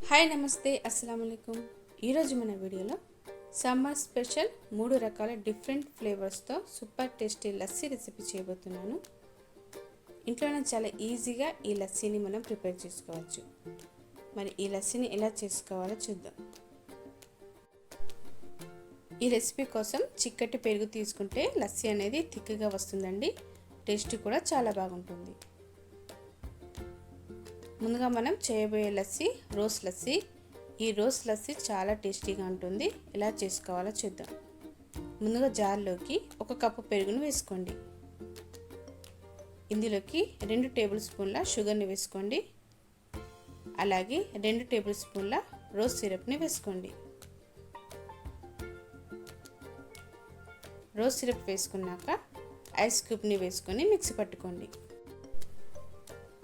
Hi నమస్తే అస్సలాముఅలైకుం. ఈరోజు మన వీడియోలో సమ్మర్ స్పెషల్ 3 రకాల డిఫరెంట్ ఫ్లేవర్స్తో సూపర్ టేస్టీ లస్సీ రెసిపీ చేయబోతున్నాను. ఇంట్లోనే చాలా ఈజీగా ఈ లస్సీని మనం ప్రిపేర్ చేసుకోవచ్చు. మరి ఈ లస్సీని ఎలా చేసుకోవాలో చూద్దాం. ఈ రెసిపీ కోసం చిక్కటి పెరుగు తీసుకుంటే లస్సీ అనేది థిక్గా వస్తుందండి. టేస్ట్ కూడా చాలా బాగుంటుంది. ముందుగా మనం చేయబోయే లస్సీ రోస్ లస్సీ. ఈ రోస్ లస్సీ చాలా టేస్టీగా ఉంటుంది. ఎలా చేసుకోవాలో చూద్దాం. ముందుగా జార్లోకి 1 కప్పు పెరుగును వేసుకోండి. ఇందులోకి 2 టేబుల్ స్పూన్ల షుగర్ని వేసుకోండి. అలాగే 2 టేబుల్ స్పూన్ల రోస్ సిరప్ని వేసుకోండి. రోస్ సిరప్ వేసుకున్నాక ఐస్ క్యూబ్ని వేసుకొని మిక్సీ పట్టుకోండి.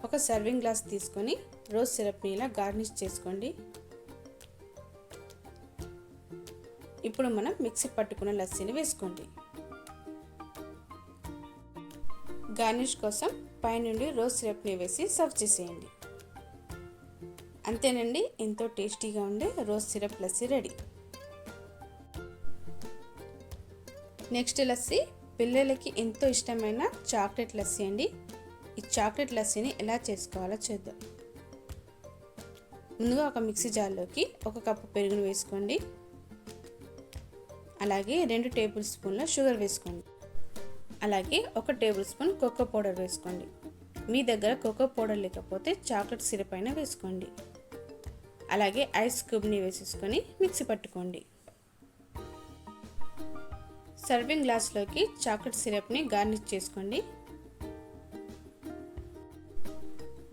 ఒక సర్వింగ్ గ్లాస్ తీసుకొని రోజ్ సిరప్ని ఇలా గార్నిష్ చేసుకోండి. ఇప్పుడు మనం మిక్సీ పట్టుకున్న లస్సీని వేసుకోండి. గార్నిష్ కోసం పైనుండి రోజ్ సిరప్ని వేసి సర్వ్ చేసేయండి. అంతేనండి, ఎంతో టేస్టీగా ఉండే rose syrup lassi ready. Next lassi పిల్లలకి ఎంతో ఇష్టమైన చాక్లెట్ లస్సీ అండి. ఈ చాక్లెట్ లస్సీని ఎలా చేసుకోవాలో చూద్దాం. ముందుగా ఒక మిక్సీ జార్లోకి 1 కప్పు పెరుగును వేసుకోండి. అలాగే 2 టేబుల్ స్పూన్ల షుగర్ వేసుకోండి. అలాగే 1 టేబుల్ స్పూన్ కోకో పౌడర్ వేసుకోండి. మీ దగ్గర కోకో పౌడర్ లేకపోతే చాక్లెట్ సిరప్ అయినా వేసుకోండి. అలాగే ఐస్ క్యూబ్ని వేసేసుకొని మిక్సీ పట్టుకోండి. సర్వింగ్ గ్లాస్లోకి చాక్లెట్ సిరప్ని గార్నిష్ చేసుకోండి.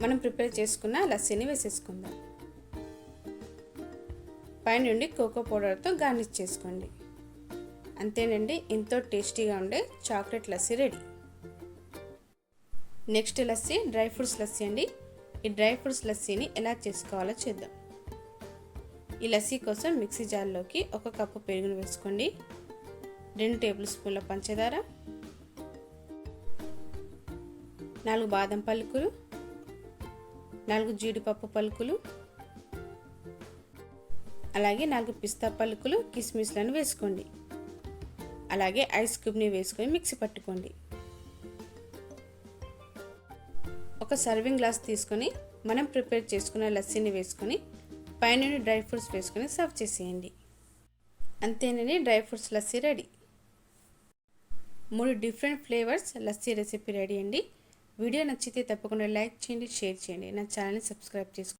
మనం ప్రిపేర్ చేసుకున్న లస్సీని వేసేసుకుందాం. పైనుండి కోకో పౌడర్తో గార్నిష్ చేసుకోండి. అంతేనండి, ఎంతో టేస్టీగా ఉండే chocolate lassi ready. Next lassi dry fruits lassi అండి. ఈ డ్రై ఫ్రూట్స్ లస్సీని ఎలా చేసుకోవాలో చూద్దాం. ఈ లస్సీ కోసం మిక్సీ జార్లోకి 1 కప్పు పెరుగును వేసుకోండి. 2 టేబుల్ స్పూన్ల పంచదార, 4 బాదం పలుకులు, 4 జీడిపప్పు పలుకులు, అలాగే 4 పిస్తా పలుకులు, కిస్మిస్లను వేసుకోండి. అలాగే ఐస్ క్యూబ్ని వేసుకొని మిక్సీ పట్టుకోండి. ఒక సర్వింగ్ గ్లాస్ తీసుకొని మనం ప్రిపేర్ చేసుకున్న లస్సీని వేసుకొని పైన డ్రై ఫ్రూట్స్ వేసుకొని సర్వ్ చేసేయండి. అంతేనండి, dry fruits lassi ready. 3 different flavours lassi recipe ready అండి. వీడియో నచ్చితే తప్పకుండా లైక్ చేయండి, షేర్ చేయండి. నా ఛానల్ని సబ్స్క్రైబ్ చేసుకోండి.